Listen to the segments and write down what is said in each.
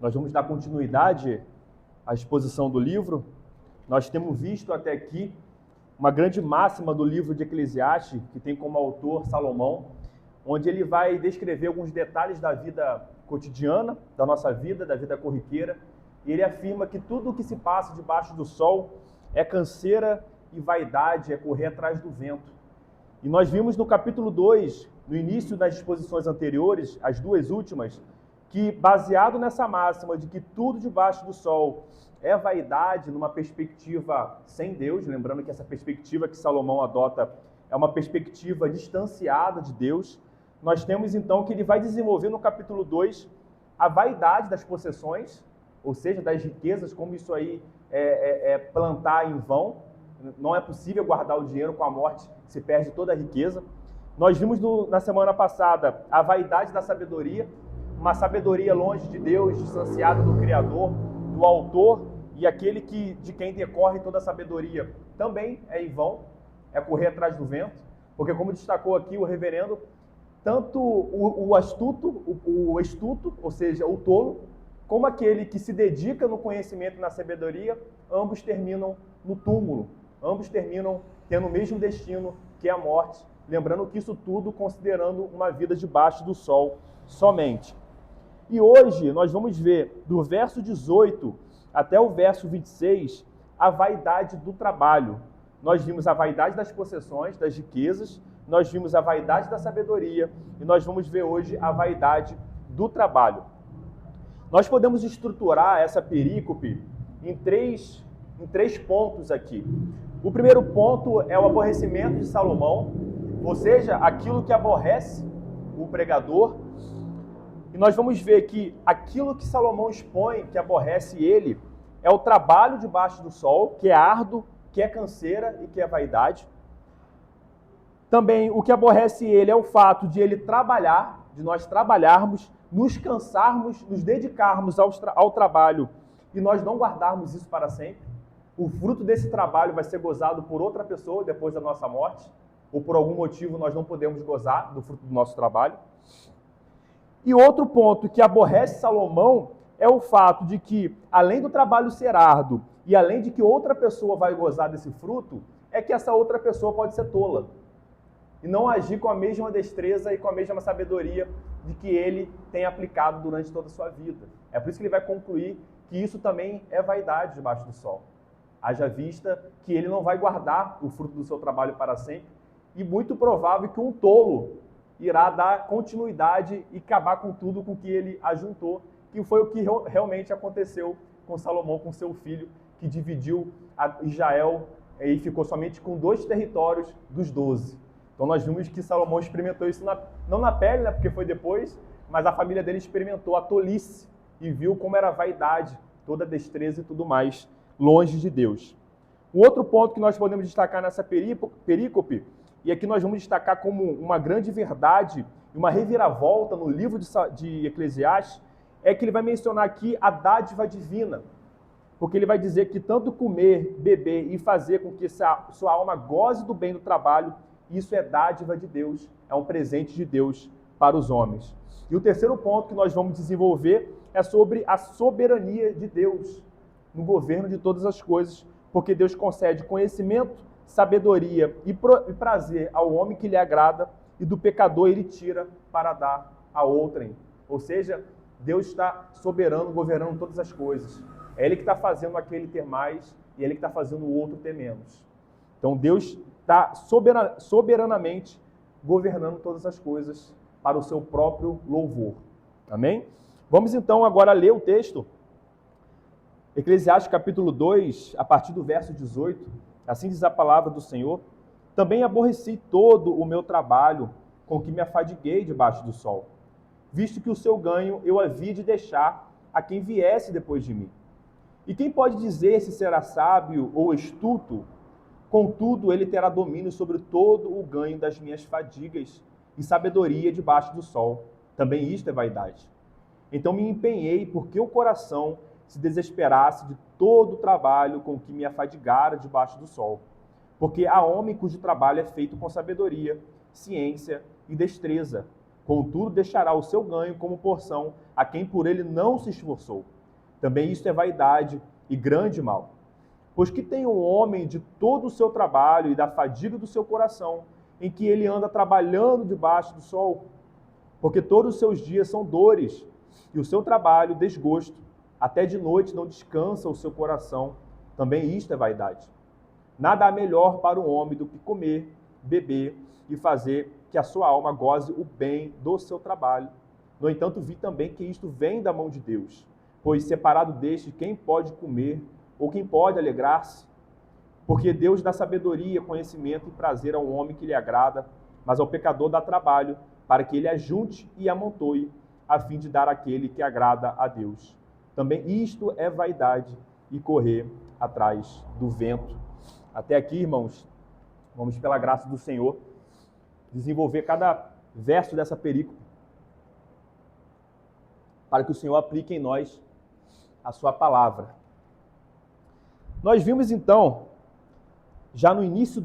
Nós vamos dar continuidade à exposição do livro. Nós temos visto até aqui uma grande máxima do livro de Eclesiastes, que tem como autor Salomão, onde ele vai descrever alguns detalhes da vida cotidiana, da nossa vida, da vida corriqueira, e ele afirma que tudo o que se passa debaixo do sol é canseira e vaidade, é correr atrás do vento. E nós vimos no capítulo 2, no início das exposições anteriores, as duas últimas, que baseado nessa máxima de que tudo debaixo do sol é vaidade numa perspectiva sem Deus, lembrando que essa perspectiva que Salomão adota é uma perspectiva distanciada de Deus, nós temos então que ele vai desenvolver no capítulo 2 a vaidade das possessões, ou seja, das riquezas, como isso aí é plantar em vão, não é possível guardar o dinheiro, com a morte se perde toda a riqueza. Nós vimos na semana passada a vaidade da sabedoria, uma sabedoria longe de Deus, distanciada do Criador, do Autor, e aquele de quem decorre toda a sabedoria também é em vão, é correr atrás do vento, porque como destacou aqui o reverendo, tanto o astuto, ou seja, o tolo, como aquele que se dedica no conhecimento e na sabedoria, ambos terminam no túmulo, ambos terminam tendo o mesmo destino, que é a morte, lembrando que isso tudo considerando uma vida debaixo do sol somente. E hoje nós vamos ver do verso 18 até o verso 26 a vaidade do trabalho. Nós vimos a vaidade das possessões, das riquezas, nós vimos a vaidade da sabedoria e nós vamos ver hoje a vaidade do trabalho. Nós podemos estruturar essa perícope em três pontos aqui. O primeiro ponto é o aborrecimento de Salomão, ou seja, aquilo que aborrece o pregador. E nós vamos ver que aquilo que Salomão expõe, que aborrece ele, é o trabalho debaixo do sol, que é árduo, que é canseira e que é vaidade. Também o que aborrece ele é o fato de ele trabalhar, de nós trabalharmos, nos cansarmos, nos dedicarmos ao trabalho e nós não guardarmos isso para sempre. O fruto desse trabalho vai ser gozado por outra pessoa depois da nossa morte, ou por algum motivo nós não podemos gozar do fruto do nosso trabalho. E outro ponto que aborrece Salomão é o fato de que, além do trabalho ser árduo e além de que outra pessoa vai gozar desse fruto, é que essa outra pessoa pode ser tola e não agir com a mesma destreza e com a mesma sabedoria de que ele tem aplicado durante toda a sua vida. É por isso que ele vai concluir que isso também é vaidade debaixo do sol. Haja vista que ele não vai guardar o fruto do seu trabalho para sempre e muito provável que um tolo irá dar continuidade e acabar com tudo com que ele ajuntou, que foi o que realmente aconteceu com Salomão, com seu filho, que dividiu Israel e ficou somente com 2 territórios dos 12. Então nós vimos que Salomão experimentou isso, não na pele, né, porque foi depois, mas a família dele experimentou a tolice e viu como era a vaidade, toda a destreza e tudo mais, longe de Deus. Um outro ponto que nós podemos destacar nessa perícope, e aqui nós vamos destacar como uma grande verdade, uma reviravolta no livro de Eclesiastes, é que ele vai mencionar aqui a dádiva divina, porque ele vai dizer que tanto comer, beber e fazer com que sua alma goze do bem do trabalho, isso é dádiva de Deus, é um presente de Deus para os homens. E o terceiro ponto que nós vamos desenvolver é sobre a soberania de Deus no governo de todas as coisas, porque Deus concede conhecimento, sabedoria e prazer ao homem que lhe agrada, e do pecador ele tira para dar a outrem. Ou seja, Deus está soberano, governando todas as coisas. É Ele que está fazendo aquele ter mais e é Ele que está fazendo o outro ter menos. Então Deus está soberanamente governando todas as coisas para o seu próprio louvor. Amém? Vamos então agora ler o texto. Eclesiastes capítulo 2, a partir do verso 18, assim diz a palavra do Senhor: também aborreci todo o meu trabalho, com que me afadiguei debaixo do sol, visto que o seu ganho eu havia de deixar a quem viesse depois de mim. E quem pode dizer se será sábio ou astuto? Contudo, ele terá domínio sobre todo o ganho das minhas fadigas e sabedoria debaixo do sol. Também isto é vaidade. Então me empenhei porque o coração se desesperasse de todo o trabalho com que me afadigara debaixo do sol. Porque há homem cujo trabalho é feito com sabedoria, ciência e destreza. Contudo, deixará o seu ganho como porção a quem por ele não se esforçou. Também isto é vaidade e grande mal. Pois que tem um homem de todo o seu trabalho e da fadiga do seu coração, em que ele anda trabalhando debaixo do sol? Porque todos os seus dias são dores, e o seu trabalho desgosto. Até de noite não descansa o seu coração. Também isto é vaidade. Nada há melhor para o homem do que comer, beber e fazer que a sua alma goze o bem do seu trabalho. No entanto, vi também que isto vem da mão de Deus, pois separado deste, quem pode comer ou quem pode alegrar-se? Porque Deus dá sabedoria, conhecimento e prazer ao homem que lhe agrada, mas ao pecador dá trabalho, para que ele ajunte e amontoe, a fim de dar àquele que agrada a Deus. Também isto é vaidade e correr atrás do vento. Até aqui, irmãos, vamos, pela graça do Senhor, desenvolver cada verso dessa perícope, para que o Senhor aplique em nós a sua palavra. Nós vimos então, já no início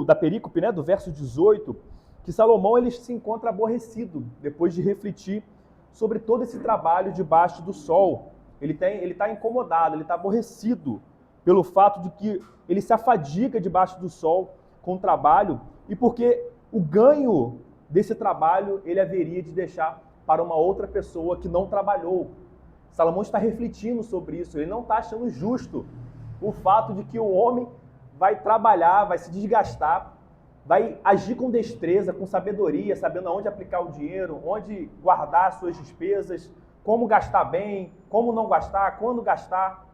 da perícope, né, do verso 18, que Salomão ele se encontra aborrecido, depois de refletir sobre todo esse trabalho debaixo do sol. Ele está incomodado, ele está aborrecido pelo fato de que ele se afadiga debaixo do sol com o trabalho, e porque o ganho desse trabalho ele haveria de deixar para uma outra pessoa que não trabalhou. Salomão está refletindo sobre isso, ele não está achando justo o fato de que o homem vai trabalhar, vai se desgastar, vai agir com destreza, com sabedoria, sabendo aonde aplicar o dinheiro, onde guardar as suas despesas, como gastar bem, como não gastar, quando gastar,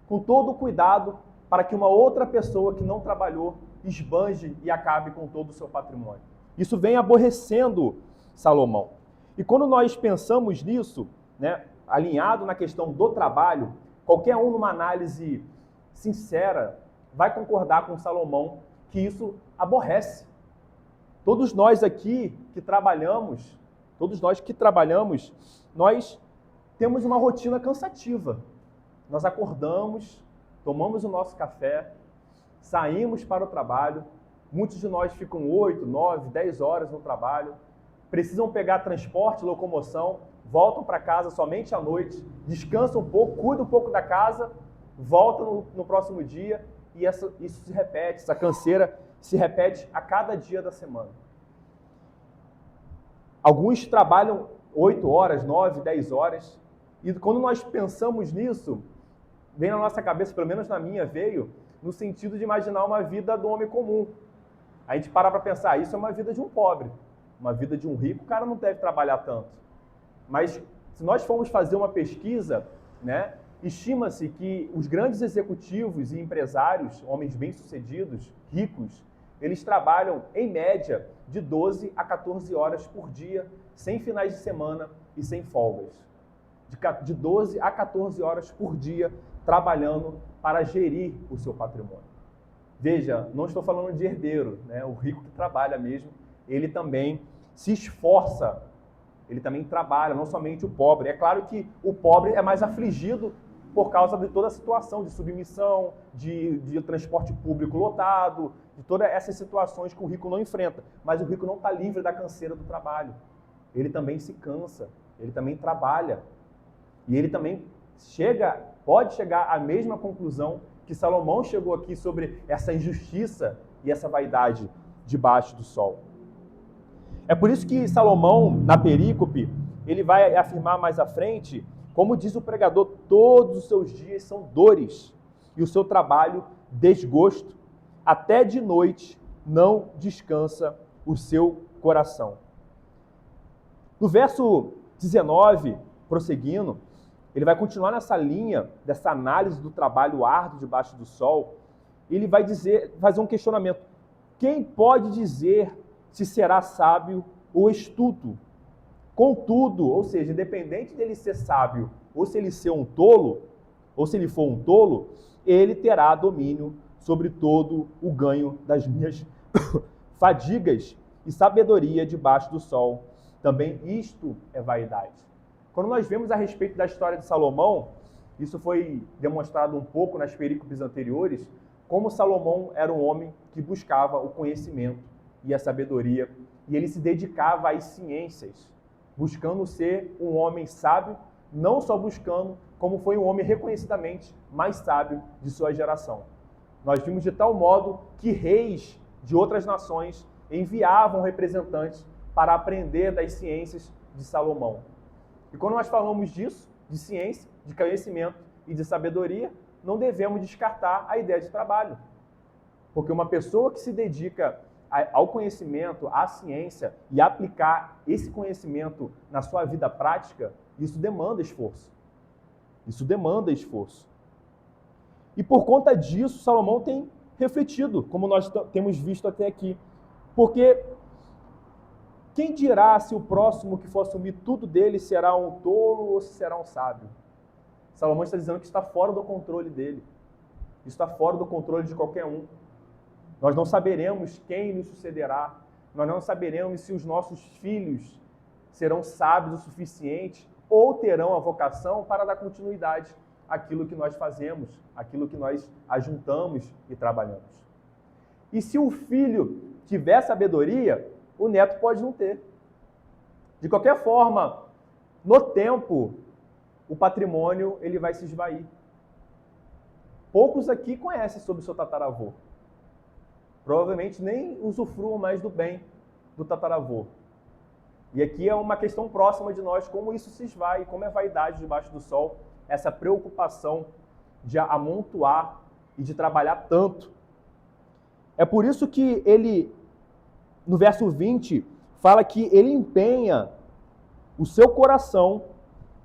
com todo o cuidado para que uma outra pessoa que não trabalhou esbanje e acabe com todo o seu patrimônio. Isso vem aborrecendo Salomão. E quando nós pensamos nisso, né, alinhado na questão do trabalho, qualquer um numa análise sincera vai concordar com Salomão que isso aborrece. Todos nós aqui que trabalhamos, nós temos uma rotina cansativa. Nós acordamos, tomamos o nosso café, saímos para o trabalho, muitos de nós ficam 8, 9, 10 horas no trabalho, precisam pegar transporte, locomoção, voltam para casa somente à noite, descansam um pouco, cuidam um pouco da casa, voltam no próximo dia e isso se repete, essa canseira se repete a cada dia da semana. Alguns trabalham 8 horas, 9, 10 horas, e quando nós pensamos nisso, vem na nossa cabeça, pelo menos na minha veio, no sentido de imaginar uma vida do homem comum. A gente para pensar, isso é uma vida de um pobre, uma vida de um rico, o cara não deve trabalhar tanto. Mas se nós formos fazer uma pesquisa, né, estima-se que os grandes executivos e empresários, homens bem-sucedidos, ricos, eles trabalham, em média, de 12 a 14 horas por dia, sem finais de semana e sem folgas. De 12 a 14 horas por dia, trabalhando para gerir o seu patrimônio. Veja, não estou falando de herdeiro, né? O rico que trabalha mesmo, ele também se esforça, ele também trabalha, não somente o pobre. É claro que o pobre é mais afligido por causa de toda a situação de submissão, de transporte público lotado, de todas essas situações que o rico não enfrenta. Mas o rico não está livre da canseira do trabalho. Ele também se cansa, ele também trabalha. E ele também pode chegar à mesma conclusão que Salomão chegou aqui sobre essa injustiça e essa vaidade debaixo do sol. É por isso que Salomão, na perícope, ele vai afirmar mais à frente, como diz o pregador, todos os seus dias são dores e o seu trabalho desgosto. Até de noite não descansa o seu coração. No verso 19, prosseguindo, ele vai continuar nessa linha dessa análise do trabalho árduo debaixo do sol. Ele vai fazer um questionamento. Quem pode dizer se será sábio ou estulto? Contudo, ou seja, independente dele ser sábio ou se ele ser um tolo, ou se ele for um tolo, ele terá domínio sobre todo o ganho das minhas fadigas e sabedoria debaixo do sol. Também isto é vaidade. Quando nós vemos a respeito da história de Salomão, isso foi demonstrado um pouco nas perícopes anteriores, como Salomão era um homem que buscava o conhecimento e a sabedoria e ele se dedicava às ciências, buscando ser um homem sábio, não só buscando, como foi um homem reconhecidamente mais sábio de sua geração. Nós vimos de tal modo que reis de outras nações enviavam representantes para aprender das ciências de Salomão. E quando nós falamos disso, de ciência, de conhecimento e de sabedoria, não devemos descartar a ideia de trabalho. Porque uma pessoa que se dedica ao conhecimento, à ciência, e aplicar esse conhecimento na sua vida prática, isso demanda esforço. Isso demanda esforço. E por conta disso, Salomão tem refletido, como nós temos visto até aqui. Porque quem dirá se o próximo que for assumir tudo dele será um tolo ou se será um sábio? Salomão está dizendo que está fora do controle dele. Está fora do controle de qualquer um. Nós não saberemos quem nos sucederá. Nós não saberemos se os nossos filhos serão sábios o suficiente ou terão a vocação para dar continuidade àquilo que nós fazemos, àquilo que nós ajuntamos e trabalhamos. E se o filho tiver sabedoria, o neto pode não ter. De qualquer forma, no tempo, o patrimônio ele vai se esvair. Poucos aqui conhecem sobre o seu tataravô. Provavelmente nem usufruam mais do bem do tataravô. E aqui é uma questão próxima de nós, como isso se esvai, como é vaidade debaixo do sol, essa preocupação de amontoar e de trabalhar tanto. É por isso que ele, no verso 20, fala que ele empenha o seu coração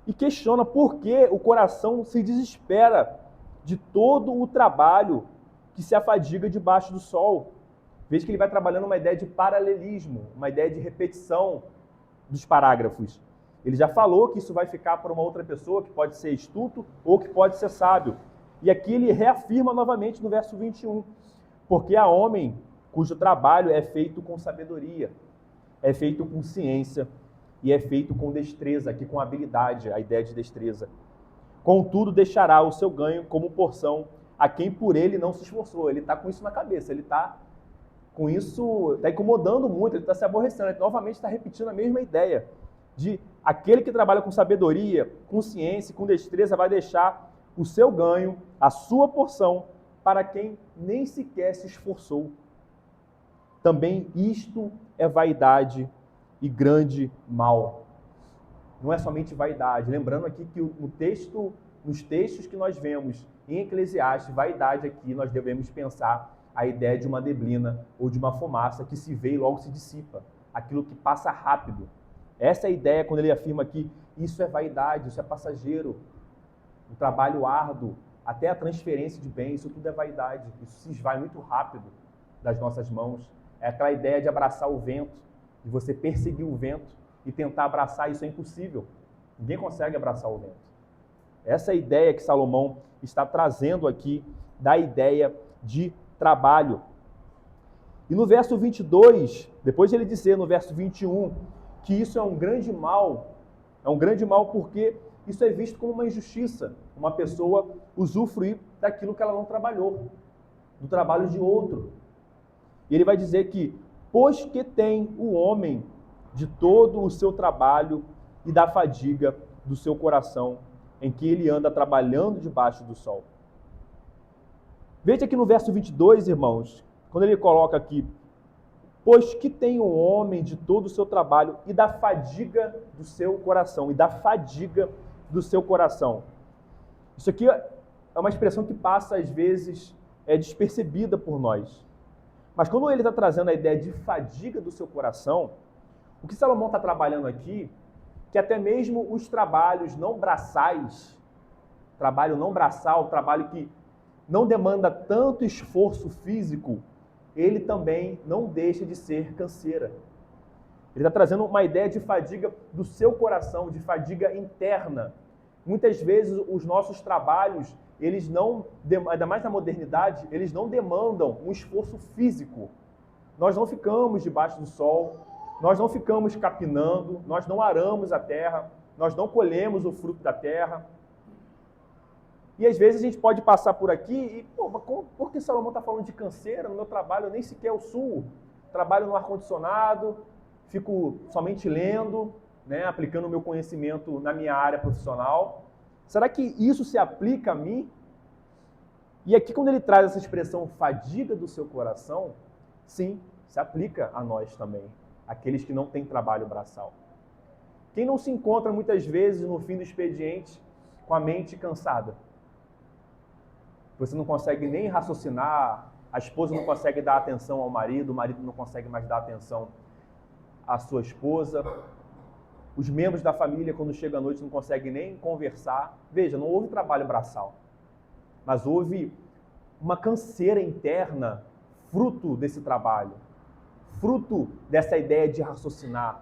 e questiona por que o coração se desespera de todo o trabalho que se afadiga debaixo do sol. Veja que ele vai trabalhando uma ideia de paralelismo, uma ideia de repetição dos parágrafos. Ele já falou que isso vai ficar para uma outra pessoa, que pode ser astuto ou que pode ser sábio. E aqui ele reafirma novamente no verso 21, porque há homem cujo trabalho é feito com sabedoria, é feito com ciência e é feito com destreza, aqui com habilidade, a ideia de destreza. Contudo, deixará o seu ganho como porção a quem por ele não se esforçou. Ele está com isso na cabeça, ele está com isso, está incomodando muito, ele está se aborrecendo. Ele novamente está repetindo a mesma ideia de aquele que trabalha com sabedoria, com ciência, com destreza, vai deixar o seu ganho, a sua porção, para quem nem sequer se esforçou. Também isto é vaidade e grande mal. Não é somente vaidade. Lembrando aqui que nos textos que nós vemos em Eclesiastes, vaidade aqui, nós devemos pensar a ideia de uma neblina ou de uma fumaça que se vê e logo se dissipa. Aquilo que passa rápido. Essa é a ideia quando ele afirma que isso é vaidade, isso é passageiro. O trabalho árduo, até a transferência de bens, isso tudo é vaidade. Isso se esvai muito rápido das nossas mãos. É aquela ideia de abraçar o vento, de você perseguir o vento e tentar abraçar, isso é impossível. Ninguém consegue abraçar o vento. Essa é a ideia que Salomão está trazendo aqui, da ideia de trabalho. E no verso 22, depois de ele dizer no verso 21 que isso é um grande mal porque isso é visto como uma injustiça, uma pessoa usufruir daquilo que ela não trabalhou, do trabalho de outro. E ele vai dizer que, pois que tem o homem de todo o seu trabalho e da fadiga do seu coração, em que ele anda trabalhando debaixo do sol. Veja aqui no verso 22, irmãos, quando ele coloca aqui, pois que tem o homem de todo o seu trabalho e da fadiga do seu coração, e da fadiga do seu coração. Isso aqui é uma expressão que passa, às vezes, despercebida por nós. Mas quando ele está trazendo a ideia de fadiga do seu coração, o que Salomão está trabalhando aqui, que até mesmo os trabalhos não braçais, trabalho não braçal, trabalho que não demanda tanto esforço físico, ele também não deixa de ser canseira. Ele está trazendo uma ideia de fadiga do seu coração, de fadiga interna. Muitas vezes os nossos trabalhos, eles não, ainda mais na modernidade, eles não demandam um esforço físico. Nós não ficamos debaixo do sol, nós não ficamos capinando, nós não aramos a terra, nós não colhemos o fruto da terra. E às vezes a gente pode passar por aqui e, por que Salomão está falando de canseira? No meu trabalho eu nem sequer eu suo. Trabalho no ar-condicionado, fico somente lendo, né, aplicando o meu conhecimento na minha área profissional. Será que isso se aplica a mim? E aqui, quando ele traz essa expressão fadiga do seu coração, sim, se aplica a nós também, aqueles que não têm trabalho braçal. Quem não se encontra muitas vezes no fim do expediente com a mente cansada? Você não consegue nem raciocinar, a esposa não consegue dar atenção ao marido, o marido não consegue mais dar atenção à sua esposa, os membros da família, quando chega à noite, não conseguem nem conversar. Veja, não houve trabalho braçal, mas houve uma canseira interna, fruto desse trabalho, fruto dessa ideia de raciocinar.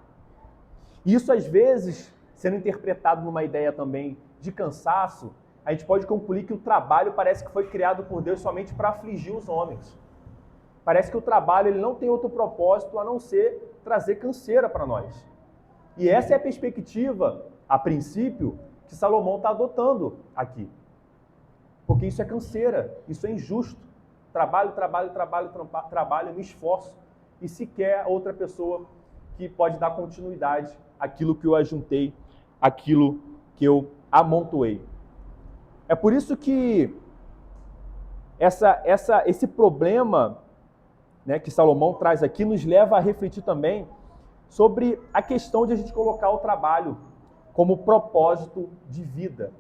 Isso, às vezes, sendo interpretado numa ideia também de cansaço, a gente pode concluir que o trabalho parece que foi criado por Deus somente para afligir os homens. Parece que o trabalho ele não tem outro propósito a não ser trazer canseira para nós. E essa é a perspectiva, a princípio, que Salomão está adotando aqui. Porque isso é canseira, isso é injusto. Trabalho, me esforço. E sequer outra pessoa que pode dar continuidade àquilo que eu ajuntei, àquilo que eu amontoei. É por isso que esse problema, né, que Salomão traz aqui nos leva a refletir também sobre a questão de a gente colocar o trabalho como propósito de vida.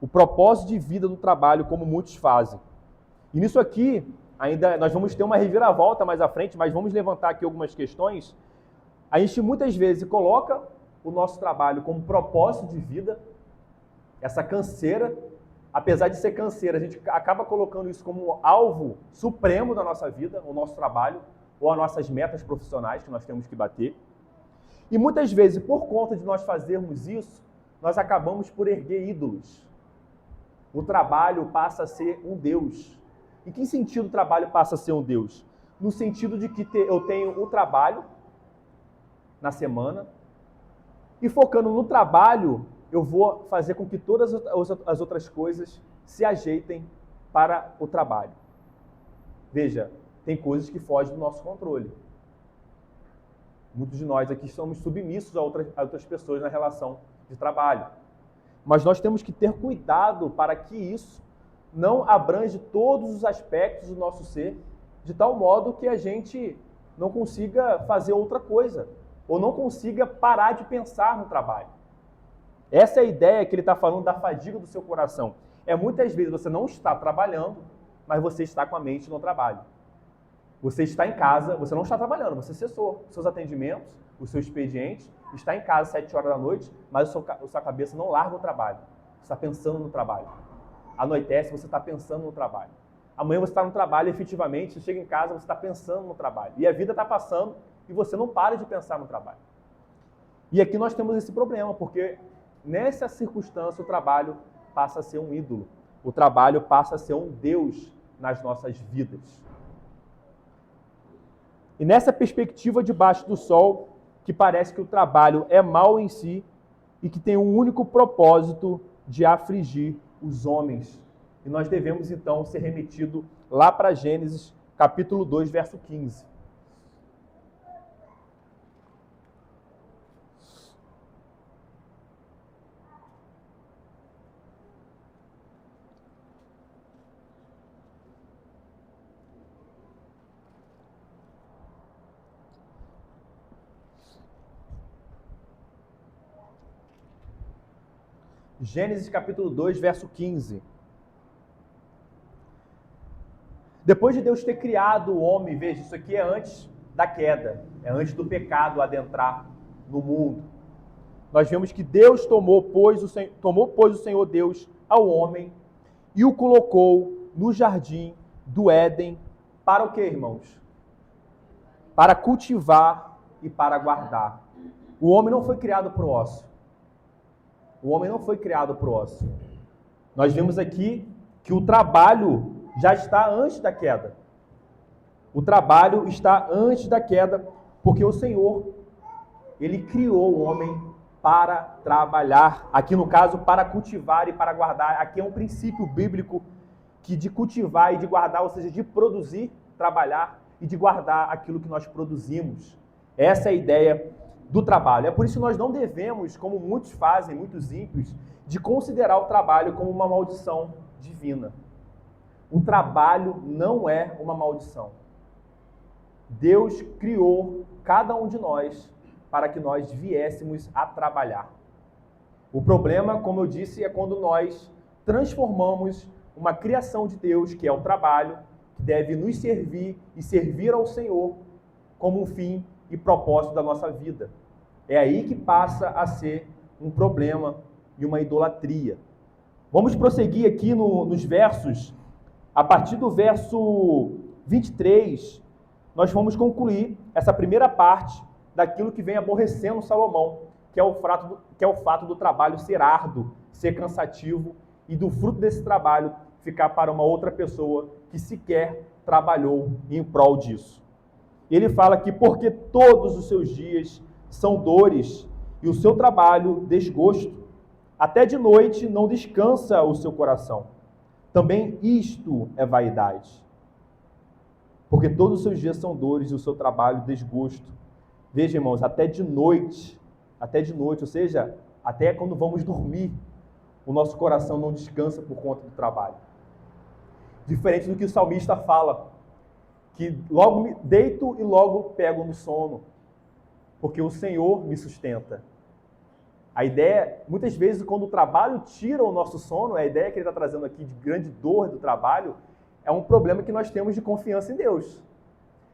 O propósito de vida do trabalho, como muitos fazem. E nisso aqui, ainda nós vamos ter uma reviravolta mais à frente, mas vamos levantar aqui algumas questões. A gente muitas vezes coloca o nosso trabalho como propósito de vida, essa canseira, apesar de ser canseira, a gente acaba colocando isso como alvo supremo da nossa vida, o nosso trabalho, ou as nossas metas profissionais que nós temos que bater. E muitas vezes, por conta de nós fazermos isso, nós acabamos por erguer ídolos. O trabalho passa a ser um Deus. Em que sentido o trabalho passa a ser um Deus? No sentido de que eu tenho o trabalho na semana e focando no trabalho, eu vou fazer com que todas as outras coisas se ajeitem para o trabalho. Veja, tem coisas que fogem do nosso controle. Muitos de nós aqui somos submissos a outras pessoas na relação de trabalho. Mas nós temos que ter cuidado para que isso não abrange todos os aspectos do nosso ser, de tal modo que a gente não consiga fazer outra coisa, ou não consiga parar de pensar no trabalho. Essa é a ideia que ele está falando da fadiga do seu coração. É muitas vezes você não está trabalhando, mas você está com a mente no trabalho. Você está em casa, você não está trabalhando, você cessou seus atendimentos, o seu expediente, está em casa às 7 horas da noite, mas a sua cabeça não larga o trabalho. Você está pensando no trabalho. Anoitece, você está pensando no trabalho. Amanhã você está no trabalho, efetivamente, você chega em casa, você está pensando no trabalho. E a vida está passando e você não para de pensar no trabalho. E aqui nós temos esse problema, porque nessa circunstância o trabalho passa a ser um ídolo. O trabalho passa a ser um Deus nas nossas vidas. E nessa perspectiva debaixo do sol, que parece que o trabalho é mal em si e que tem um único propósito de afligir os homens. E nós devemos, então, ser remetido lá para Gênesis, capítulo 2, verso 15. Gênesis capítulo 2, verso 15. Depois de Deus ter criado o homem, veja, isso aqui é antes da queda, é antes do pecado adentrar no mundo. Nós vemos que Deus tomou, pois, o Senhor Deus ao homem e o colocou no jardim do Éden para o quê, irmãos? Para cultivar e para guardar. O homem não foi criado para o ócio. O homem não foi criado para o ócio. Nós vemos aqui que o trabalho já está antes da queda. O trabalho está antes da queda, porque o Senhor, Ele criou o homem para trabalhar. Aqui no caso, para cultivar e para guardar. Aqui é um princípio bíblico que de cultivar e de guardar, ou seja, de produzir, trabalhar e de guardar aquilo que nós produzimos. Essa é a ideia do trabalho. É por isso que nós não devemos, como muitos fazem, muitos ímpios, de considerar o trabalho como uma maldição divina. O trabalho não é uma maldição. Deus criou cada um de nós para que nós viéssemos a trabalhar. O problema, como eu disse, é quando nós transformamos uma criação de Deus, que é o trabalho, que deve nos servir e servir ao Senhor como um fim e propósito da nossa vida. É aí que passa a ser um problema e uma idolatria. Vamos prosseguir aqui nos versos. A partir do verso 23, nós vamos concluir essa primeira parte daquilo que vem aborrecendo Salomão, que é o fato do trabalho ser árduo, ser cansativo e do fruto desse trabalho ficar para uma outra pessoa que sequer trabalhou em prol disso. Ele fala que porque todos os seus dias são dores e o seu trabalho desgosto, até de noite não descansa o seu coração. Também isto é vaidade. Porque todos os seus dias são dores e o seu trabalho desgosto. Veja, irmãos, até de noite, ou seja, até quando vamos dormir, o nosso coração não descansa por conta do trabalho. Diferente do que o salmista fala, que logo me deito e logo pego no sono, porque o Senhor me sustenta. A ideia, muitas vezes, quando o trabalho tira o nosso sono, a ideia que ele está trazendo aqui de grande dor do trabalho, é um problema que nós temos de confiança em Deus.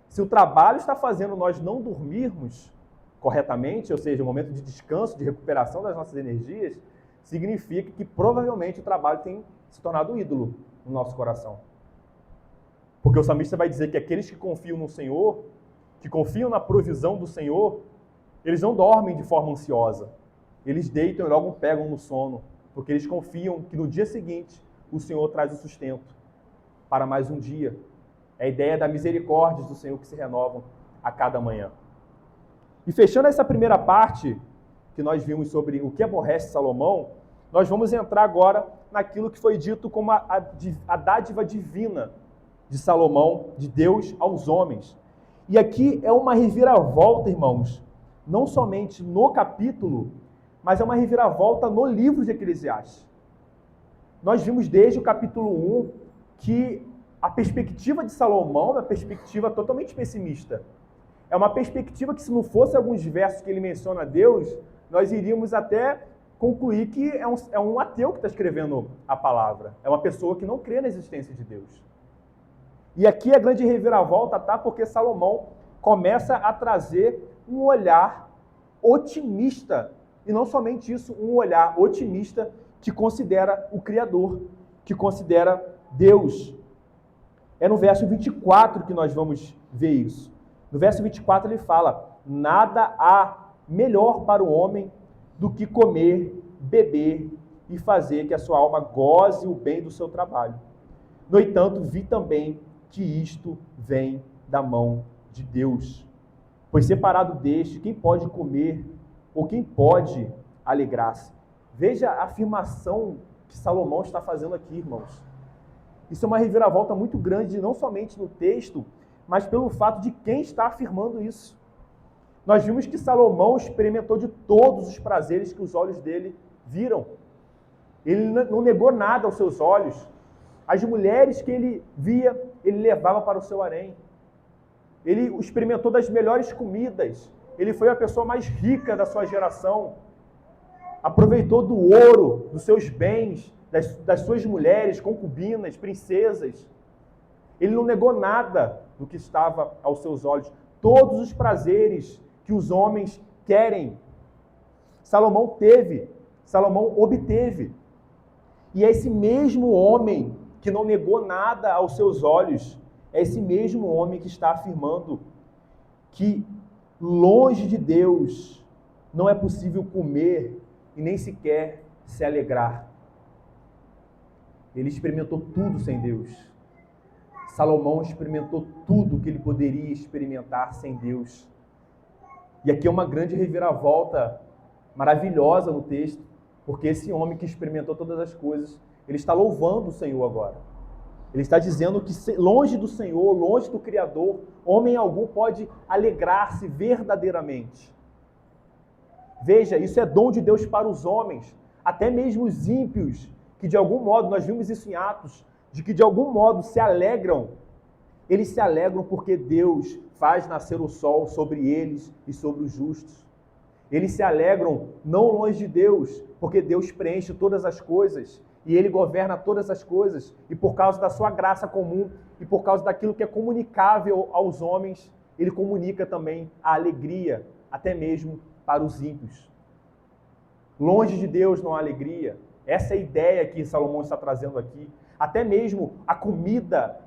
Se o trabalho está fazendo nós não dormirmos corretamente, ou seja, um momento de descanso, de recuperação das nossas energias, significa que provavelmente o trabalho tem se tornado ídolo no nosso coração. Porque o salmista vai dizer que aqueles que confiam no Senhor, que confiam na provisão do Senhor, eles não dormem de forma ansiosa. Eles deitam e logo pegam no sono, porque eles confiam que no dia seguinte o Senhor traz o sustento para mais um dia. É a ideia da misericórdia do Senhor que se renovam a cada manhã. E fechando essa primeira parte que nós vimos sobre o que aborrece Salomão, nós vamos entrar agora naquilo que foi dito como a dádiva divina de Salomão, de Deus aos homens. E aqui é uma reviravolta, irmãos, não somente no capítulo, mas é uma reviravolta no livro de Eclesiastes. Nós vimos desde o capítulo 1 que a perspectiva de Salomão é uma perspectiva totalmente pessimista. É uma perspectiva que, se não fosse alguns versos que ele menciona a Deus, nós iríamos até concluir que é um ateu que está escrevendo a palavra. É uma pessoa que não crê na existência de Deus. E aqui a grande reviravolta está porque Salomão começa a trazer um olhar otimista. E não somente isso, um olhar otimista que considera o Criador, que considera Deus. É no verso 24 que nós vamos ver isso. No verso 24 ele fala: nada há melhor para o homem do que comer, beber e fazer que a sua alma goze o bem do seu trabalho. No entanto, vi também que isto vem da mão de Deus. Pois separado deste, quem pode comer ou quem pode alegrar-se? Veja a afirmação que Salomão está fazendo aqui, irmãos. Isso é uma reviravolta muito grande, não somente no texto, mas pelo fato de quem está afirmando isso. Nós vimos que Salomão experimentou de todos os prazeres que os olhos dele viram. Ele não negou nada aos seus olhos. As mulheres que ele via, ele levava para o seu harém. Ele experimentou das melhores comidas. Ele foi a pessoa mais rica da sua geração. Aproveitou do ouro, dos seus bens, das suas mulheres, concubinas, princesas. Ele não negou nada do que estava aos seus olhos. Todos os prazeres que os homens querem, Salomão teve, Salomão obteve. E é esse mesmo homem que não negou nada aos seus olhos, é esse mesmo homem que está afirmando que longe de Deus não é possível comer e nem sequer se alegrar. Ele experimentou tudo sem Deus. Salomão experimentou tudo que ele poderia experimentar sem Deus. E aqui é uma grande reviravolta maravilhosa no texto, porque esse homem que experimentou todas as coisas, ele está louvando o Senhor agora. Ele está dizendo que longe do Senhor, longe do Criador, homem algum pode alegrar-se verdadeiramente. Veja, isso é dom de Deus para os homens, até mesmo os ímpios, que de algum modo, nós vimos isso em Atos, de que de algum modo se alegram. Eles se alegram porque Deus faz nascer o sol sobre eles e sobre os justos. Eles se alegram não longe de Deus, porque Deus preenche todas as coisas e Ele governa todas as coisas. E por causa da sua graça comum e por causa daquilo que é comunicável aos homens, Ele comunica também a alegria, até mesmo para os ímpios. Longe de Deus não há alegria. Essa é a ideia que Salomão está trazendo aqui. Até mesmo a comida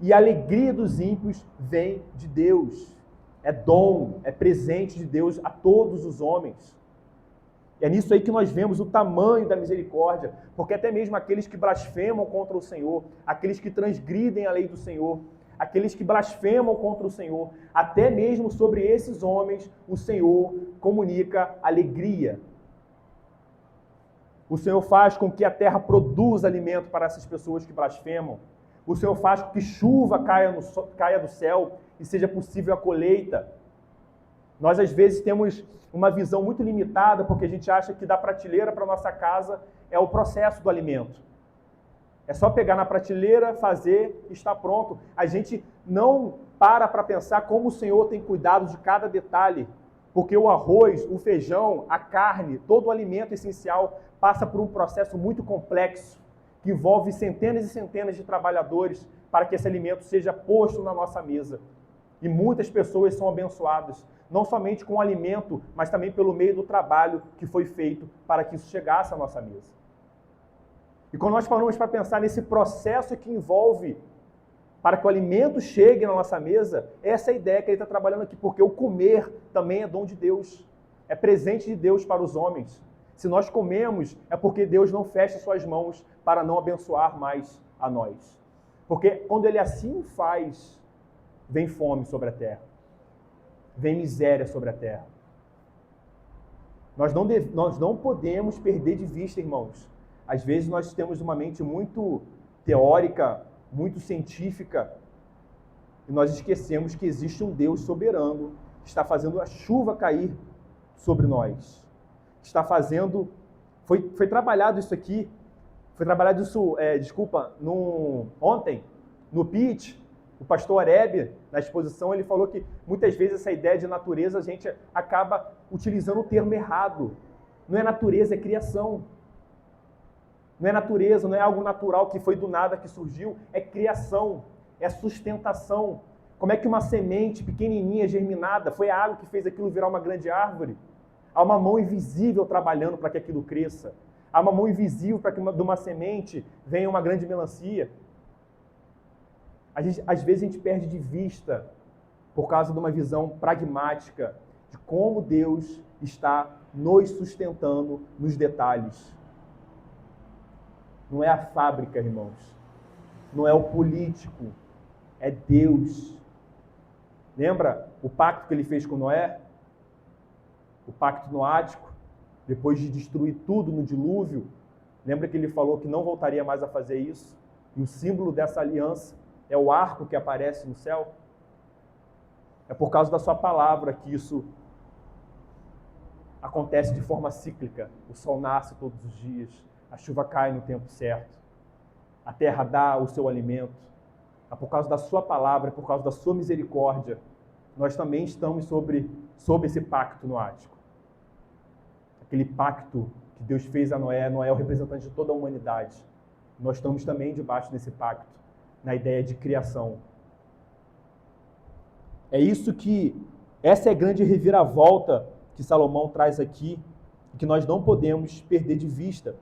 e a alegria dos ímpios vem de Deus. É dom, é presente de Deus a todos os homens. É nisso aí que nós vemos o tamanho da misericórdia, porque até mesmo aqueles que blasfemam contra o Senhor, aqueles que transgridem a lei do Senhor, aqueles que blasfemam contra o Senhor, até mesmo sobre esses homens, o Senhor comunica alegria. O Senhor faz com que a terra produza alimento para essas pessoas que blasfemam. O Senhor faz com que chuva caia do céu e seja possível a colheita. Nós, às vezes, temos uma visão muito limitada, porque a gente acha que da prateleira para a nossa casa é o processo do alimento. É só pegar na prateleira, fazer e está pronto. A gente não para pensar como o Senhor tem cuidado de cada detalhe, porque o arroz, o feijão, a carne, todo o alimento essencial passa por um processo muito complexo, que envolve centenas e centenas de trabalhadores para que esse alimento seja posto na nossa mesa. E muitas pessoas são abençoadas, não somente com o alimento, mas também pelo meio do trabalho que foi feito para que isso chegasse à nossa mesa. E quando nós paramos para pensar nesse processo que envolve para que o alimento chegue na nossa mesa, essa é a ideia que ele está trabalhando aqui, porque o comer também é dom de Deus, é presente de Deus para os homens. Se nós comemos, é porque Deus não fecha suas mãos para não abençoar mais a nós. Porque quando Ele assim faz, vem fome sobre a terra. Vem miséria sobre a terra. Nós não podemos perder de vista, irmãos. Às vezes nós temos uma mente muito teórica, muito científica, e nós esquecemos que existe um Deus soberano que está fazendo a chuva cair sobre nós. Está fazendo... Foi trabalhado isso aqui, ontem, no pitch, o pastor Oreb, na exposição, ele falou que muitas vezes essa ideia de natureza a gente acaba utilizando o termo errado. Não é natureza, é criação. Não é natureza, não é algo natural que foi do nada que surgiu, é criação, é sustentação. Como é que uma semente pequenininha, germinada, foi a água que fez aquilo virar uma grande árvore? Há uma mão invisível trabalhando para que aquilo cresça. Há uma mão invisível para que de uma semente venha uma grande melancia. Às vezes a gente perde de vista, por causa de uma visão pragmática, de como Deus está nos sustentando nos detalhes. Não é a fábrica, irmãos. Não é o político. É Deus. Lembra o pacto que ele fez com Noé? O pacto noático, depois de destruir tudo no dilúvio. Lembra que ele falou que não voltaria mais a fazer isso? E o símbolo dessa aliança é o arco que aparece no céu? É por causa da sua palavra que isso acontece de forma cíclica. O sol nasce todos os dias, a chuva cai no tempo certo, a terra dá o seu alimento. É por causa da sua palavra, é por causa da sua misericórdia, nós também estamos sob esse pacto noático. Aquele pacto que Deus fez a Noé. Noé é o representante de toda a humanidade. Nós estamos também debaixo desse pacto, na ideia de criação. Essa é a grande reviravolta que Salomão traz aqui, e que nós não podemos perder de vista.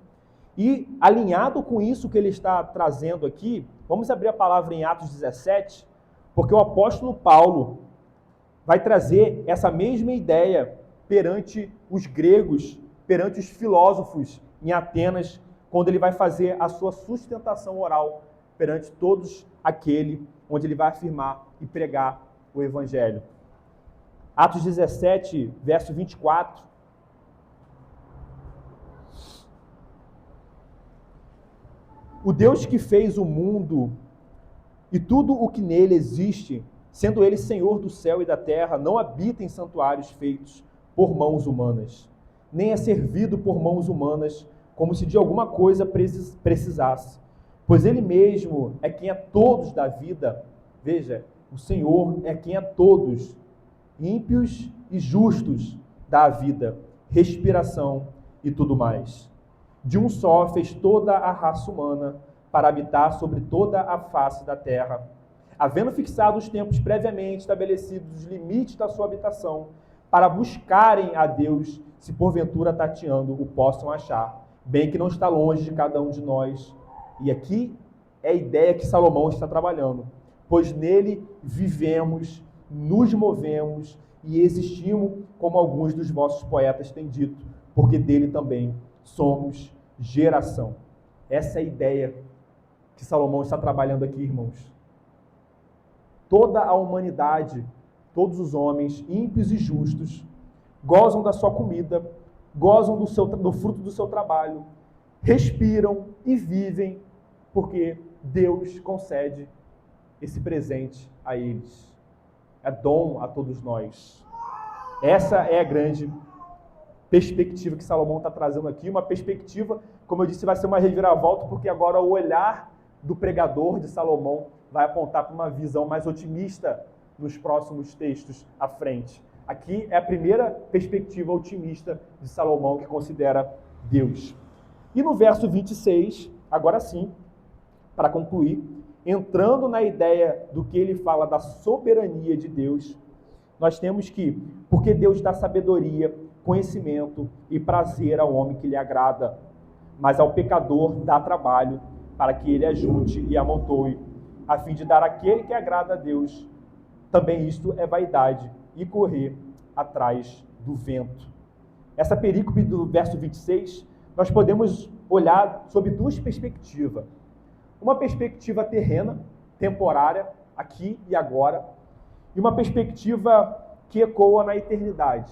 E, alinhado com isso que ele está trazendo aqui, vamos abrir a palavra em Atos 17, porque o apóstolo Paulo vai trazer essa mesma ideia perante os gregos, perante os filósofos em Atenas, quando ele vai fazer a sua sustentação oral perante todos aquele onde ele vai afirmar e pregar o Evangelho. Atos 17, verso 24. O Deus que fez o mundo e tudo o que nele existe, sendo ele Senhor do céu e da terra, não habita em santuários feitos por mãos humanas, nem é servido por mãos humanas, como se de alguma coisa precisasse. Pois ele mesmo é quem a todos dá vida. Veja, o Senhor é quem a todos, ímpios e justos, dá a vida, respiração e tudo mais. De um só fez toda a raça humana para habitar sobre toda a face da terra, havendo fixado os tempos previamente estabelecidos, os limites da sua habitação, para buscarem a Deus, se porventura tateando o possam achar, bem que não está longe de cada um de nós. E aqui é a ideia que Salomão está trabalhando, pois nele vivemos, nos movemos e existimos, como alguns dos vossos poetas têm dito, porque dele também somos geração. Essa é a ideia que Salomão está trabalhando aqui, irmãos. Toda a humanidade, todos os homens, ímpios e justos, gozam da sua comida, gozam do fruto do seu trabalho, respiram e vivem, porque Deus concede esse presente a eles. É dom a todos nós. Essa é a grande perspectiva que Salomão está trazendo aqui, uma perspectiva, como eu disse, vai ser uma reviravolta, porque agora o olhar do pregador de Salomão vai apontar para uma visão mais otimista nos próximos textos à frente. Aqui é a primeira perspectiva otimista de Salomão que considera Deus. E no verso 26, agora sim, para concluir, entrando na ideia do que ele fala da soberania de Deus, nós temos que, porque Deus dá sabedoria, conhecimento e prazer ao homem que lhe agrada, mas ao pecador dá trabalho para que ele ajunte e amontoe, a fim de dar àquele que agrada a Deus. Também isto é vaidade e correr atrás do vento. Essa perícope do verso 26, nós podemos olhar sob duas perspectivas. Uma perspectiva terrena, temporária, aqui e agora, e uma perspectiva que ecoa na eternidade.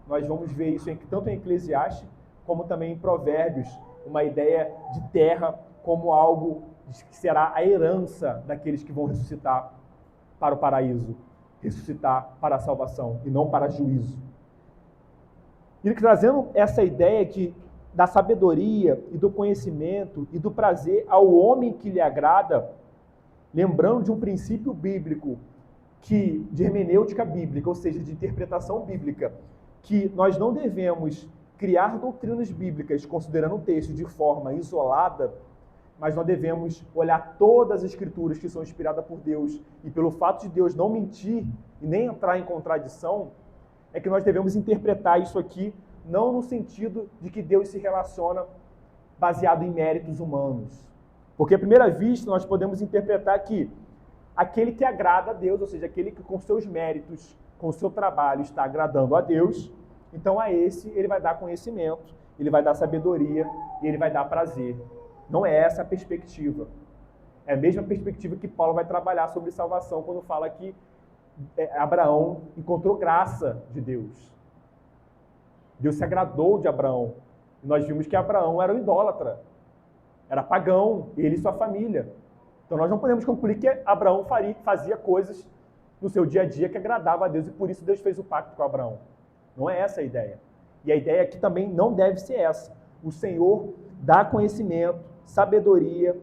Nós vamos ver isso tanto em Eclesiastes, como também em Provérbios, uma ideia de terra como algo que será a herança daqueles que vão ressuscitar para o paraíso, ressuscitar para a salvação e não para juízo. E trazendo essa ideia da sabedoria e do conhecimento e do prazer ao homem que lhe agrada, lembrando de um princípio bíblico, de hermenêutica bíblica, ou seja, de interpretação bíblica, que nós não devemos criar doutrinas bíblicas considerando o texto de forma isolada, mas nós devemos olhar todas as escrituras que são inspiradas por Deus, e pelo fato de Deus não mentir e nem entrar em contradição, é que nós devemos interpretar isso aqui não no sentido de que Deus se relaciona baseado em méritos humanos. Porque à primeira vista nós podemos interpretar que aquele que agrada a Deus, ou seja, aquele que com seus méritos, com seu trabalho está agradando a Deus, então a esse ele vai dar conhecimento, ele vai dar sabedoria e ele vai dar prazer. Não é essa a perspectiva. É a mesma perspectiva que Paulo vai trabalhar sobre salvação quando fala que Abraão encontrou graça de Deus. Deus se agradou de Abraão. E nós vimos que Abraão era um idólatra, era pagão, ele e sua família. Então nós não podemos concluir que Abraão fazia coisas no seu dia a dia que agradava a Deus e por isso Deus fez o pacto com Abraão. Não é essa a ideia. E a ideia aqui também não deve ser essa. O Senhor dá conhecimento, sabedoria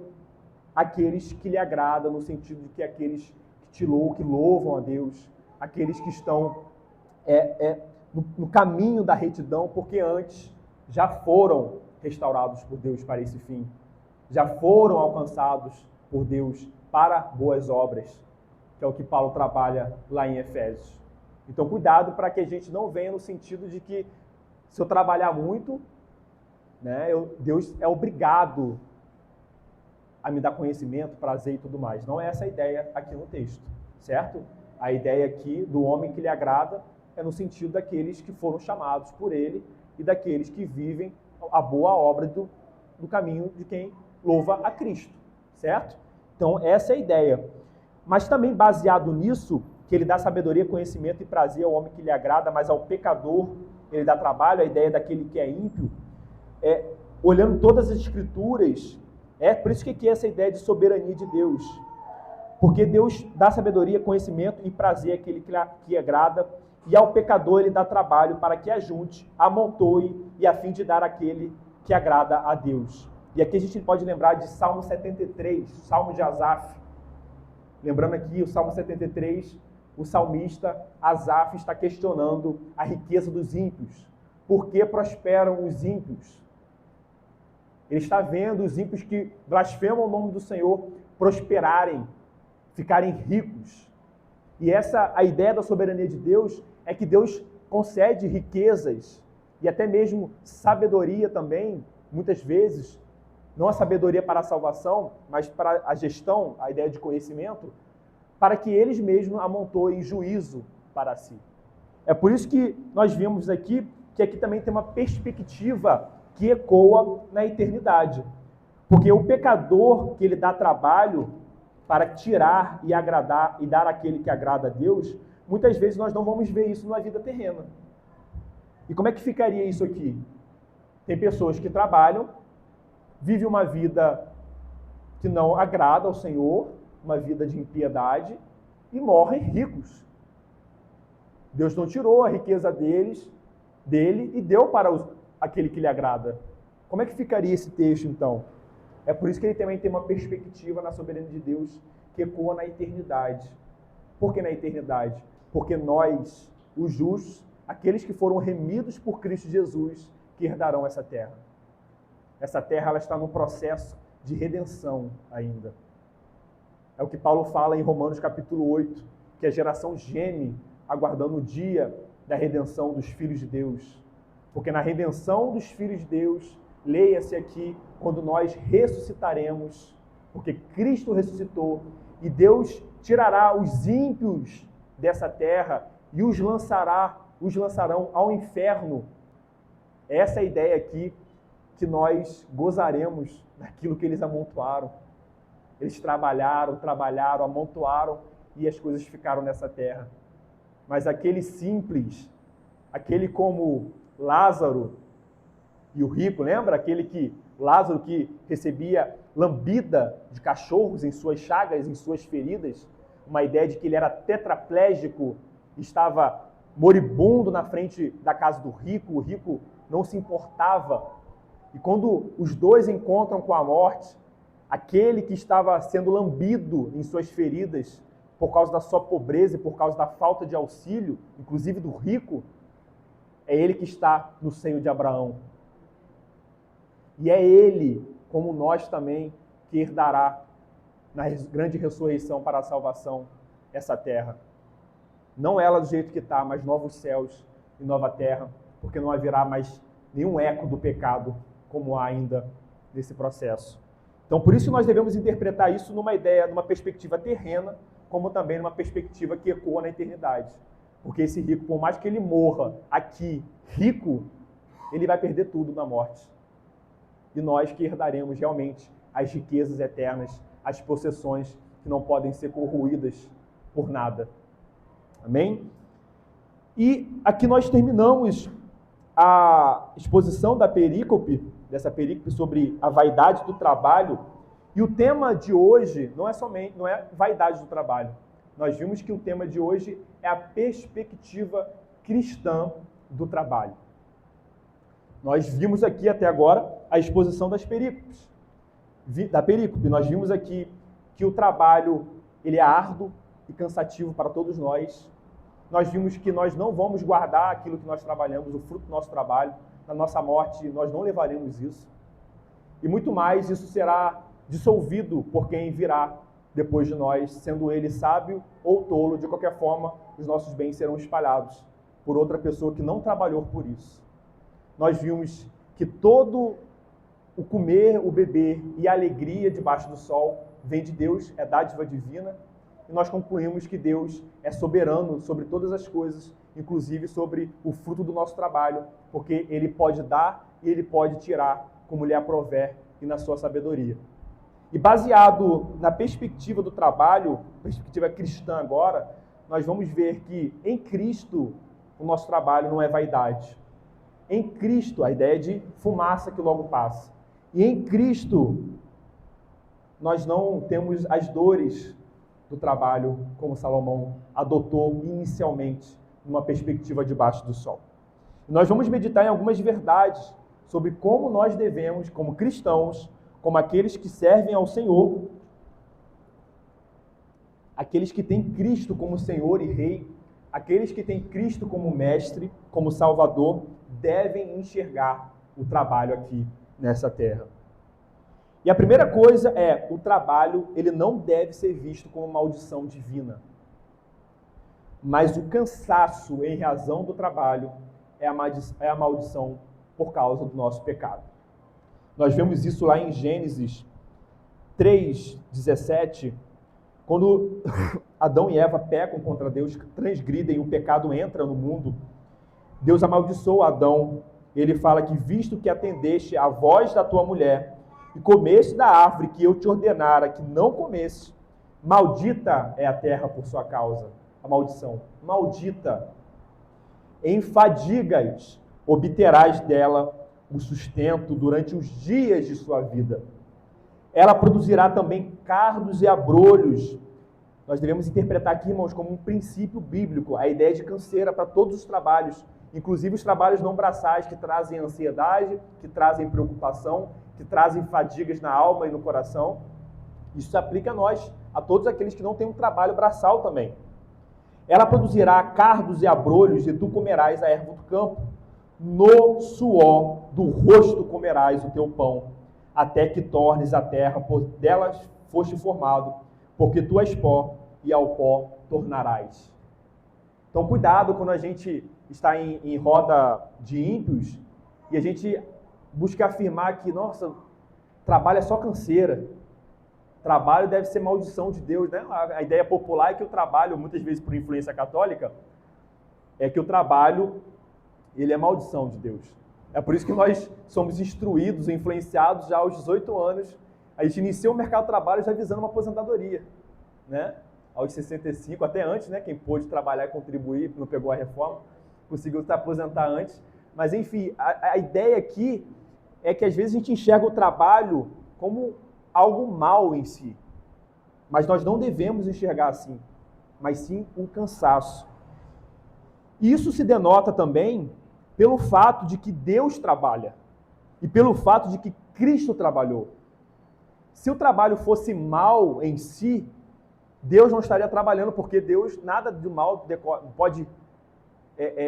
àqueles que lhe agradam, no sentido de que aqueles que louvam a Deus, aqueles que estão no caminho da retidão, porque antes já foram restaurados por Deus para esse fim, já foram alcançados por Deus para boas obras, que é o que Paulo trabalha lá em Efésios. Então, cuidado para que a gente não venha no sentido de que se eu trabalhar muito, Deus é obrigado a me dar conhecimento, prazer e tudo mais. Não é essa a ideia aqui no texto, certo? A ideia aqui do homem que lhe agrada é no sentido daqueles que foram chamados por ele e daqueles que vivem a boa obra do caminho de quem louva a Cristo, certo? Então, essa é a ideia. Mas também baseado nisso, que ele dá sabedoria, conhecimento e prazer ao homem que lhe agrada, mas ao pecador ele dá trabalho, a ideia daquele que é ímpio, olhando todas as escrituras, É por isso que aqui é essa ideia de soberania de Deus. Porque Deus dá sabedoria, conhecimento e prazer àquele que agrada, e ao pecador ele dá trabalho para que ajunte, amontoe e a fim de dar àquele que agrada a Deus. E aqui a gente pode lembrar de Salmo 73, Salmo de Asaf. Lembrando aqui o Salmo 73, o salmista Asaf está questionando a riqueza dos ímpios. Por que prosperam os ímpios? Ele está vendo os ímpios que blasfemam o nome do Senhor prosperarem, ficarem ricos. E a ideia da soberania de Deus é que Deus concede riquezas e até mesmo sabedoria também, muitas vezes, não a sabedoria para a salvação, mas para a gestão, a ideia de conhecimento, para que eles mesmos amontoem juízo para si. É por isso que nós vimos aqui que aqui também tem uma perspectiva que ecoa na eternidade. Porque o pecador que ele dá trabalho para tirar e agradar e dar àquele que agrada a Deus, muitas vezes nós não vamos ver isso na vida terrena. E como é que ficaria isso aqui? Tem pessoas que trabalham, vivem uma vida que não agrada ao Senhor, uma vida de impiedade, e morrem ricos. Deus não tirou a riqueza dele e deu para aquele que lhe agrada. Como é que ficaria esse texto, então? É por isso que ele também tem uma perspectiva na soberania de Deus que ecoa na eternidade. Por que na eternidade? Porque nós, os justos, aqueles que foram remidos por Cristo Jesus, que herdarão essa terra. Essa terra ela está no processo de redenção ainda. É o que Paulo fala em Romanos capítulo 8, que a geração geme aguardando o dia da redenção dos filhos de Deus. Porque na redenção dos filhos de Deus, leia-se aqui, quando nós ressuscitaremos, porque Cristo ressuscitou, e Deus tirará os ímpios dessa terra e os lançarão ao inferno. Essa é a ideia aqui, que nós gozaremos daquilo que eles amontoaram. Eles trabalharam, amontoaram, e as coisas ficaram nessa terra. Mas aquele simples, aquele como Lázaro e o rico, lembra? Lázaro que recebia lambida de cachorros em suas chagas, em suas feridas, uma ideia de que ele era tetraplégico, estava moribundo na frente da casa do rico, o rico não se importava. E quando os dois encontram com a morte, aquele que estava sendo lambido em suas feridas por causa da sua pobreza e por causa da falta de auxílio, inclusive do rico, é ele que está no seio de Abraão. E é ele, como nós também, que herdará na grande ressurreição para a salvação essa terra. Não ela do jeito que está, mas novos céus e nova terra, porque não haverá mais nenhum eco do pecado como há ainda nesse processo. Então, por isso nós devemos interpretar isso numa ideia, numa perspectiva terrena, como também numa perspectiva que ecoa na eternidade. Porque esse rico, por mais que ele morra aqui rico, ele vai perder tudo na morte. E nós que herdaremos realmente as riquezas eternas, as possessões que não podem ser corroídas por nada. Amém? E aqui nós terminamos a exposição da perícope, dessa perícope sobre a vaidade do trabalho. E o tema de hoje não é vaidade do trabalho. Nós vimos que o tema de hoje é a perspectiva cristã do trabalho. Nós vimos aqui até agora a exposição das perícopes. Da perícope, nós vimos aqui que o trabalho ele é árduo e cansativo para todos nós. Nós vimos que nós não vamos guardar aquilo que nós trabalhamos, o fruto do nosso trabalho. Na nossa morte, nós não levaremos isso. E muito mais, isso será dissolvido por quem virá depois de nós, sendo ele sábio ou tolo. De qualquer forma, os nossos bens serão espalhados por outra pessoa que não trabalhou por isso. Nós vimos que todo o comer, o beber e a alegria debaixo do sol vem de Deus, é dádiva divina. E nós concluímos que Deus é soberano sobre todas as coisas, inclusive sobre o fruto do nosso trabalho, porque Ele pode dar e Ele pode tirar, como lhe aprouver e na sua sabedoria. E baseado na perspectiva do trabalho, perspectiva cristã agora, nós vamos ver que em Cristo o nosso trabalho não é vaidade. Em Cristo, a ideia de fumaça que logo passa. E em Cristo nós não temos as dores do trabalho como Salomão adotou inicialmente, numa perspectiva debaixo do sol. E nós vamos meditar em algumas verdades sobre como nós devemos, como cristãos, como aqueles que servem ao Senhor, aqueles que têm Cristo como Senhor e Rei, aqueles que têm Cristo como Mestre, como Salvador, devem enxergar o trabalho aqui nessa terra. E a primeira coisa é, o trabalho, ele não deve ser visto como maldição divina. Mas o cansaço em razão do trabalho é a maldição por causa do nosso pecado. Nós vemos isso lá em Gênesis 3:17, quando Adão e Eva pecam contra Deus, transgridem, o pecado entra no mundo. Deus amaldiçoa Adão. Ele fala que, visto que atendeste à voz da tua mulher e comeste da árvore que eu te ordenara que não comesse, maldita é a terra por sua causa. A maldição. Maldita. Em fadigas obterás dela o sustento durante os dias de sua vida. Ela produzirá também cardos e abrolhos. Nós devemos interpretar aqui, irmãos, como um princípio bíblico, a ideia de canseira para todos os trabalhos, inclusive os trabalhos não braçais, que trazem ansiedade, que trazem preocupação, que trazem fadigas na alma e no coração. Isso se aplica a nós, a todos aqueles que não têm um trabalho braçal também. Ela produzirá cardos e abrolhos, e tu comerás a erva do campo. No suor do rosto comerás o teu pão, até que tornes a terra, por delas foste formado, porque tu és pó, e ao pó tornarás. Então, cuidado quando a gente está em roda de ímpios e a gente busca afirmar que, nossa, trabalho é só canseira. Trabalho deve ser maldição de Deus, né? A ideia popular é que o trabalho, muitas vezes por influência católica, é que o trabalho, ele é maldição de Deus. É por isso que nós somos instruídos, influenciados já aos 18 anos. A gente inicia o mercado de trabalho já visando uma aposentadoria, né? Aos 65, até antes, né? Quem pôde trabalhar e contribuir, não pegou a reforma, conseguiu se aposentar antes. Mas, enfim, a ideia aqui é que às vezes a gente enxerga o trabalho como algo mal em si. Mas nós não devemos enxergar assim, mas sim um cansaço. E isso se denota também pelo fato de que Deus trabalha e pelo fato de que Cristo trabalhou. Se o trabalho fosse mal em si, Deus não estaria trabalhando, porque Deus, nada de mal pode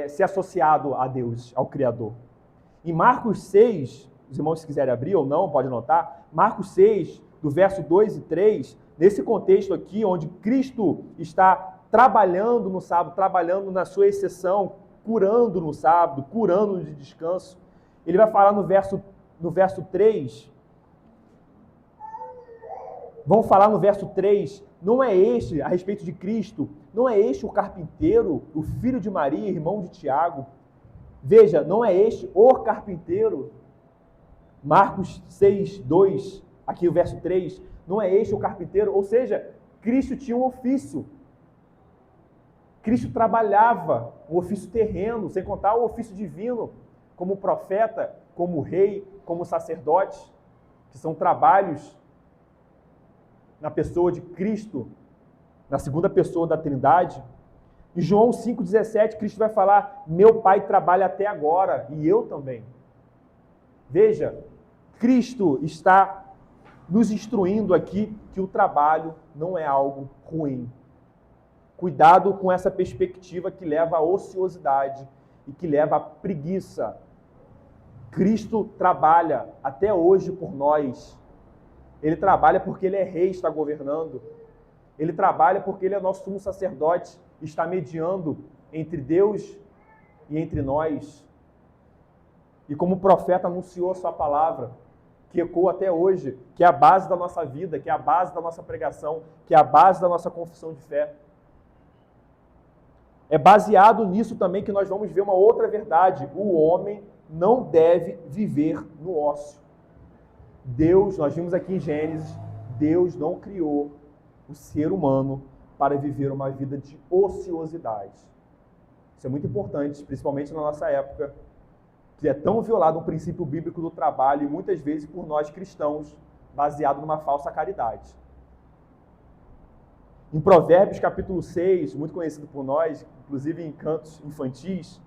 ser associado a Deus, ao Criador. Em Marcos 6, os irmãos se quiserem abrir ou não, pode anotar, Marcos 6, do verso 2 e 3, nesse contexto aqui, onde Cristo está trabalhando no sábado, trabalhando na sua exceção, curando no sábado, curando no descanso, ele vai falar no verso 3, vamos falar no verso 3, não é este, a respeito de Cristo, não é este o carpinteiro, o filho de Maria, irmão de Tiago? Veja, não é este o carpinteiro? Marcos 6, 2, aqui o verso 3, não é este o carpinteiro? Ou seja, Cristo tinha um ofício. Cristo trabalhava um ofício terreno, sem contar o ofício divino, como profeta, como rei, como sacerdote, que são trabalhos na pessoa de Cristo, na segunda pessoa da Trindade. Em João 5,17, Cristo vai falar, meu Pai trabalha até agora, e eu também. Veja, Cristo está nos instruindo aqui que o trabalho não é algo ruim. Cuidado com essa perspectiva que leva à ociosidade e que leva à preguiça. Cristo trabalha até hoje por nós. Ele trabalha porque Ele é rei, está governando. Ele trabalha porque Ele é nosso sumo sacerdote, está mediando entre Deus e entre nós. E como o profeta anunciou a sua palavra, que ecoa até hoje, que é a base da nossa vida, que é a base da nossa pregação, que é a base da nossa confissão de fé. É baseado nisso também que nós vamos ver uma outra verdade. O homem não deve viver no ócio. Deus, nós vimos aqui em Gênesis, Deus não criou o ser humano para viver uma vida de ociosidade. Isso é muito importante, principalmente na nossa época, que é tão violado o princípio bíblico do trabalho, e muitas vezes por nós cristãos, baseado numa falsa caridade. Em Provérbios, capítulo 6, muito conhecido por nós, inclusive em cantos infantis,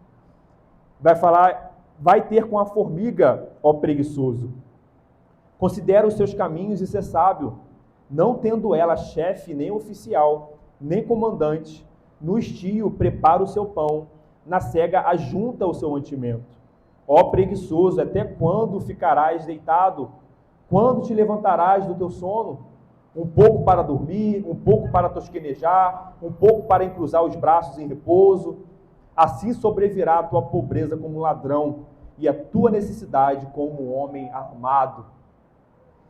vai falar: vai ter com a formiga, ó preguiçoso. Considera os seus caminhos e ser sábio, não tendo ela chefe, nem oficial, nem comandante. No estio prepara o seu pão, na cega ajunta o seu mantimento. Ó preguiçoso, até quando ficarás deitado? Quando te levantarás do teu sono? Um pouco para dormir, um pouco para tosquenejar, um pouco para encruzar os braços em repouso. Assim sobrevirá a tua pobreza como ladrão, e a tua necessidade como um homem armado.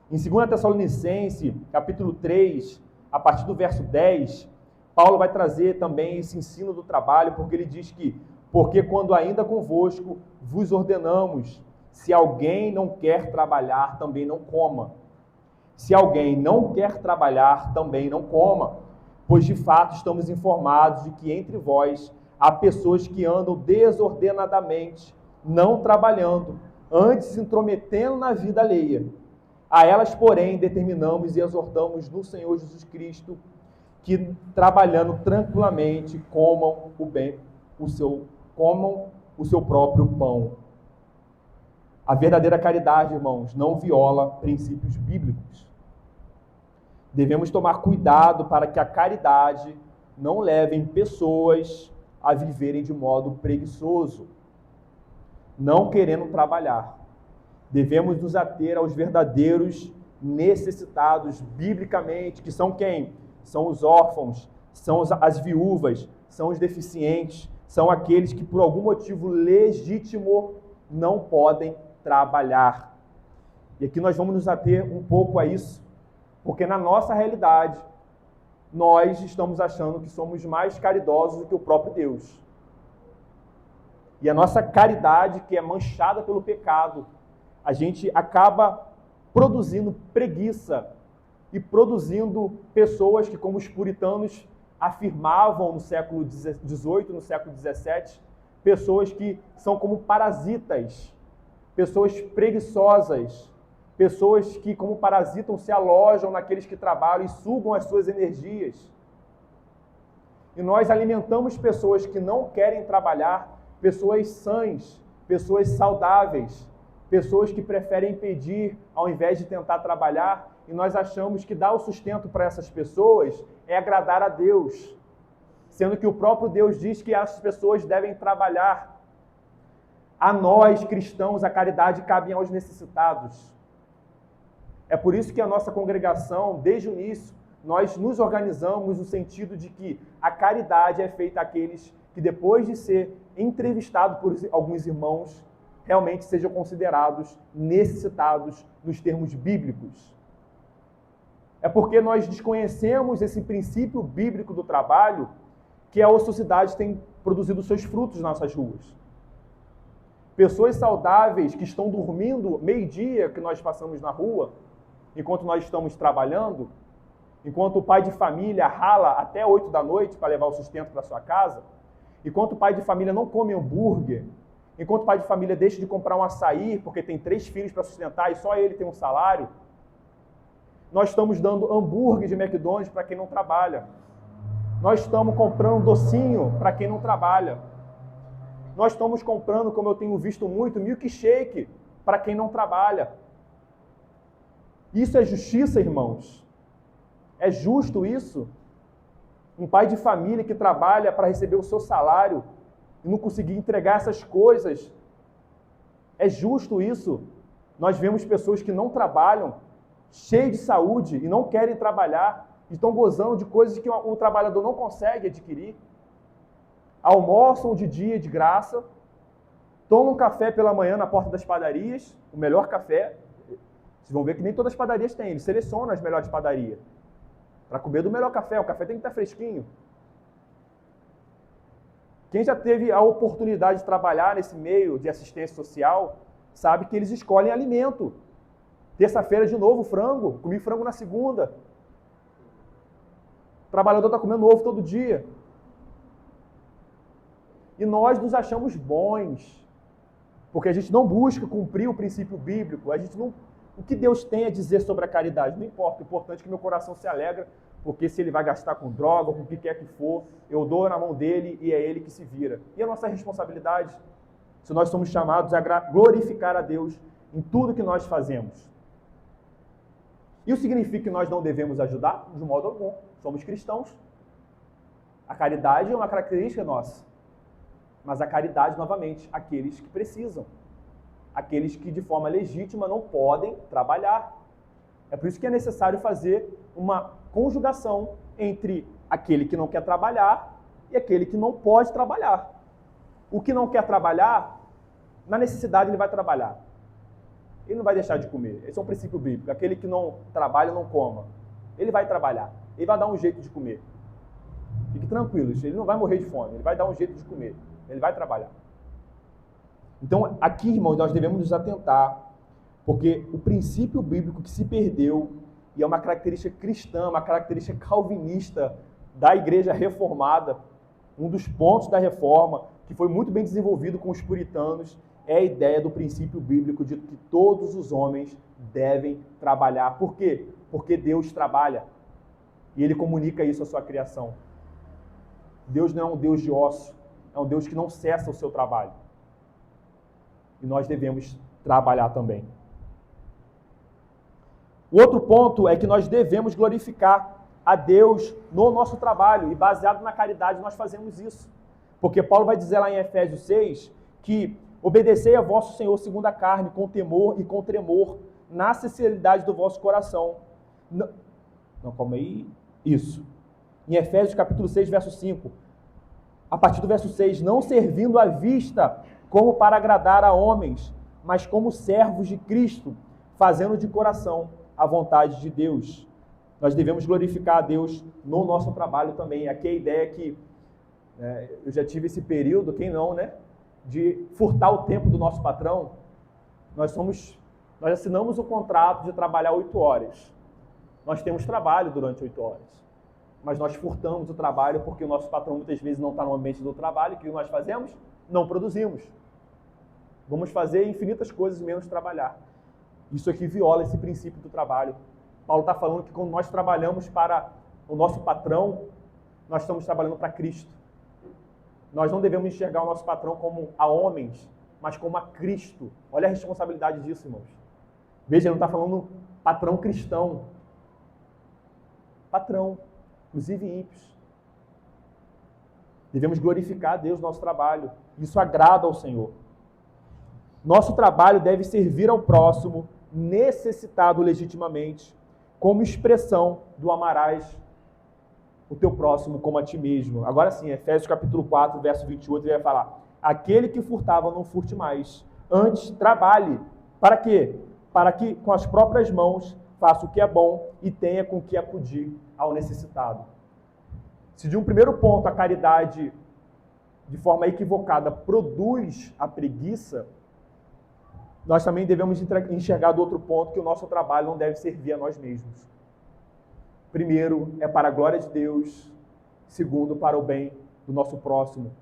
Em 2 Tessalonicenses, capítulo 3, a partir do verso 10, Paulo vai trazer também esse ensino do trabalho, porque ele diz que: porque quando ainda convosco vos ordenamos, se alguém não quer trabalhar, também não coma. Se alguém não quer trabalhar, também não coma, pois de fato estamos informados de que entre vós há pessoas que andam desordenadamente, não trabalhando, antes se intrometendo na vida alheia. A elas, porém, determinamos e exortamos no Senhor Jesus Cristo que, trabalhando tranquilamente, comam o seu próprio pão. A verdadeira caridade, irmãos, não viola princípios bíblicos. Devemos tomar cuidado para que a caridade não leve pessoas a viverem de modo preguiçoso, não querendo trabalhar. Devemos nos ater aos verdadeiros necessitados biblicamente, que são quem? São os órfãos, são as viúvas, são os deficientes, são aqueles que por algum motivo legítimo não podem trabalhar. E aqui nós vamos nos ater um pouco a isso, porque na nossa realidade, nós estamos achando que somos mais caridosos do que o próprio Deus. E a nossa caridade, que é manchada pelo pecado, a gente acaba produzindo preguiça e produzindo pessoas que, como os puritanos afirmavam no século XVIII, no século XVII, pessoas que são como parasitas, pessoas preguiçosas, pessoas que, como parasitam, se alojam naqueles que trabalham e sugam as suas energias. E nós alimentamos pessoas que não querem trabalhar, pessoas sãs, pessoas saudáveis, pessoas que preferem pedir ao invés de tentar trabalhar, e nós achamos que dar o sustento para essas pessoas é agradar a Deus, sendo que o próprio Deus diz que essas pessoas devem trabalhar. A nós, cristãos, a caridade cabe aos necessitados. É por isso que a nossa congregação, desde o início, nós nos organizamos no sentido de que a caridade é feita àqueles que, depois de ser entrevistado por alguns irmãos, realmente sejam considerados necessitados nos termos bíblicos. É porque nós desconhecemos esse princípio bíblico do trabalho que a ociosidade tem produzido seus frutos nas nossas ruas. Pessoas saudáveis que estão dormindo meio-dia que nós passamos na rua, enquanto nós estamos trabalhando, enquanto o pai de família rala até 8 da noite para levar o sustento para sua casa, enquanto o pai de família não come hambúrguer, enquanto o pai de família deixa de comprar um açaí porque tem 3 filhos para sustentar e só ele tem um salário, nós estamos dando hambúrguer de McDonald's para quem não trabalha. Nós estamos comprando docinho para quem não trabalha. Nós estamos comprando, como eu tenho visto muito, milkshake para quem não trabalha. Isso é justiça, irmãos? É justo isso? Um pai de família que trabalha para receber o seu salário e não conseguir entregar essas coisas, é justo isso? Nós vemos pessoas que não trabalham, cheias de saúde e não querem trabalhar, e estão gozando de coisas que o trabalhador não consegue adquirir. Almoçam de dia de graça, tomam café pela manhã na porta das padarias, o melhor café. Vocês vão ver que nem todas as padarias têm, eles selecionam as melhores padarias para comer do melhor café. O café tem que estar fresquinho. Quem já teve a oportunidade de trabalhar nesse meio de assistência social, sabe que eles escolhem alimento. Terça-feira, de novo, frango. Comi frango na segunda. O trabalhador está comendo ovo todo dia. E nós nos achamos bons, porque a gente não busca cumprir o princípio bíblico, a gente não O que Deus tem a dizer sobre a caridade? Não importa, o importante é que meu coração se alegra, porque se ele vai gastar com droga ou com o que quer que for, eu dou na mão dele e é ele que se vira. E a nossa responsabilidade, se nós somos chamados a glorificar a Deus em tudo que nós fazemos. Isso significa que nós não devemos ajudar? De modo algum. Somos cristãos. A caridade é uma característica nossa. Mas a caridade, novamente, aqueles que precisam. Aqueles que de forma legítima não podem trabalhar. É por isso que é necessário fazer uma conjugação entre aquele que não quer trabalhar e aquele que não pode trabalhar. O que não quer trabalhar, na necessidade ele vai trabalhar. Ele não vai deixar de comer. Esse é um princípio bíblico. Aquele que não trabalha, não coma. Ele vai trabalhar. Ele vai dar um jeito de comer. Fique tranquilo, ele não vai morrer de fome. Ele vai dar um jeito de comer. Ele vai trabalhar. Então, aqui, irmãos, nós devemos nos atentar, porque o princípio bíblico que se perdeu, e é uma característica cristã, uma característica calvinista da igreja reformada, um dos pontos da reforma, que foi muito bem desenvolvido com os puritanos, é a ideia do princípio bíblico de que todos os homens devem trabalhar. Por quê? Porque Deus trabalha. E Ele comunica isso à sua criação. Deus não é um Deus de ócio, é um Deus que não cessa o seu trabalho. E nós devemos trabalhar também. O outro ponto é que nós devemos glorificar a Deus no nosso trabalho. E baseado na caridade nós fazemos isso. Porque Paulo vai dizer lá em Efésios 6 que obedecei a vosso Senhor segundo a carne, com temor e com tremor, na sinceridade do vosso coração. Não, calma aí. Isso. Em Efésios capítulo 6, verso 5. A partir do verso 6. Não servindo à vista como para agradar a homens, mas como servos de Cristo, fazendo de coração a vontade de Deus. Nós devemos glorificar a Deus no nosso trabalho também. Aqui a ideia é que eu já tive esse período, quem não, né? De furtar o tempo do nosso patrão. Nós assinamos o contrato de trabalhar 8 horas. Nós temos trabalho durante 8 horas. Mas nós furtamos o trabalho porque o nosso patrão muitas vezes não está no ambiente do trabalho. O que nós fazemos? Não produzimos. Vamos fazer infinitas coisas menos trabalhar. Isso aqui viola esse princípio do trabalho. Paulo está falando que quando nós trabalhamos para o nosso patrão, nós estamos trabalhando para Cristo. Nós não devemos enxergar o nosso patrão como a homens, mas como a Cristo. Olha a responsabilidade disso, irmãos. Veja, ele não está falando patrão cristão. Patrão, inclusive ímpios. Devemos glorificar a Deus no nosso trabalho. Isso agrada ao Senhor. Nosso trabalho deve servir ao próximo, necessitado legitimamente, como expressão do amarás o teu próximo como a ti mesmo. Agora sim, Efésios capítulo 4, verso 28, ele vai falar: aquele que furtava não furte mais, antes trabalhe. Para quê? Para que com as próprias mãos faça o que é bom e tenha com que acudir ao necessitado. Se de um primeiro ponto a caridade, de forma equivocada, produz a preguiça, nós também devemos enxergar do outro ponto que o nosso trabalho não deve servir a nós mesmos. Primeiro, é para a glória de Deus. Segundo, para o bem do nosso próximo.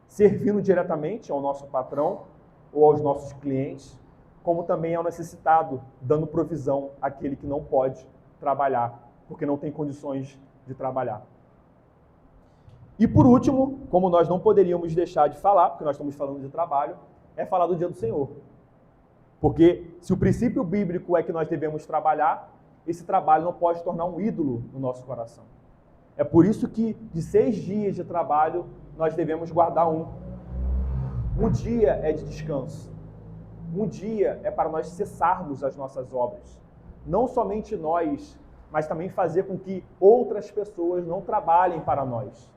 Servindo diretamente ao nosso patrão ou aos nossos clientes, como também ao necessitado, dando provisão àquele que não pode trabalhar, porque não tem condições de trabalhar. E por último, como nós não poderíamos deixar de falar, porque nós estamos falando de trabalho, é falar do dia do Senhor. Porque se o princípio bíblico é que nós devemos trabalhar, esse trabalho não pode tornar um ídolo no nosso coração. É por isso que de 6 dias de trabalho, nós devemos guardar um. Um dia é de descanso. Um dia é para nós cessarmos as nossas obras. Não somente nós, mas também fazer com que outras pessoas não trabalhem para nós.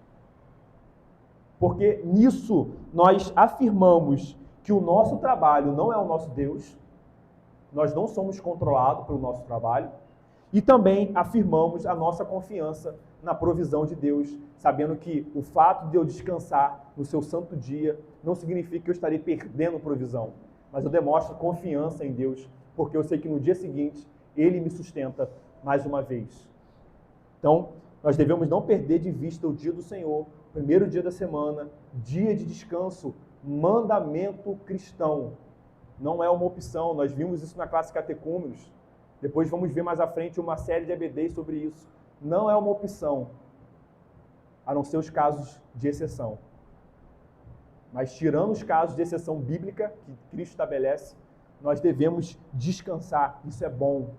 Porque nisso nós afirmamos que o nosso trabalho não é o nosso Deus, nós não somos controlados pelo nosso trabalho, e também afirmamos a nossa confiança na provisão de Deus, sabendo que o fato de eu descansar no seu santo dia não significa que eu estarei perdendo provisão, mas eu demonstro confiança em Deus, porque eu sei que no dia seguinte Ele me sustenta mais uma vez. Então, nós devemos não perder de vista o dia do Senhor, primeiro dia da semana, dia de descanso, mandamento cristão. Não é uma opção, nós vimos isso na classe Catecúmenos. Depois vamos ver mais à frente uma série de EBDs sobre isso. Não é uma opção, a não ser os casos de exceção. Mas tirando os casos de exceção bíblica que Cristo estabelece, nós devemos descansar. Isso é bom.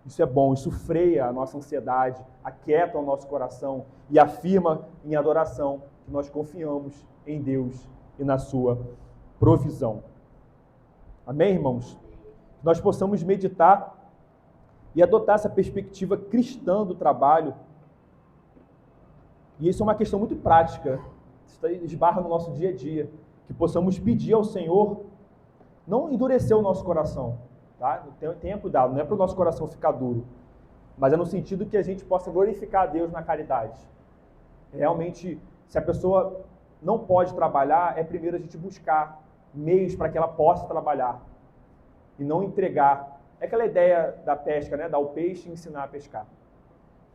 Isso é bom, isso freia a nossa ansiedade, aquieta o nosso coração e afirma em adoração que nós confiamos em Deus e na sua provisão. Amém, irmãos? Que nós possamos meditar e adotar essa perspectiva cristã do trabalho. E isso é uma questão muito prática, isso esbarra no nosso dia a dia, que possamos pedir ao Senhor não endurecer o nosso coração, tá? Tenha cuidado, não é para o nosso coração ficar duro, mas é no sentido que a gente possa glorificar a Deus na caridade. Realmente, se a pessoa não pode trabalhar, é primeiro a gente buscar meios para que ela possa trabalhar e não entregar. É aquela ideia da pesca, né? Dar o peixe e ensinar a pescar.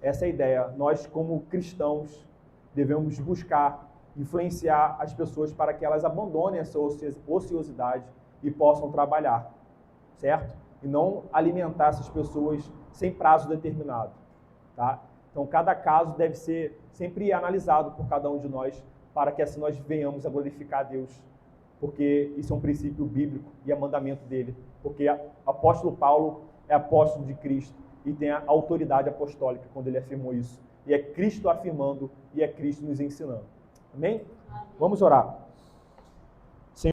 Essa é a ideia. Nós, como cristãos, devemos buscar influenciar as pessoas para que elas abandonem essa ociosidade e possam trabalhar, certo? E não alimentar essas pessoas sem prazo determinado, tá? Então, cada caso deve ser sempre analisado por cada um de nós para que assim nós venhamos a glorificar a Deus, porque isso é um princípio bíblico e é mandamento dele, porque o apóstolo Paulo é apóstolo de Cristo e tem a autoridade apostólica quando ele afirmou isso. E é Cristo afirmando e é Cristo nos ensinando. Amém? Vamos orar.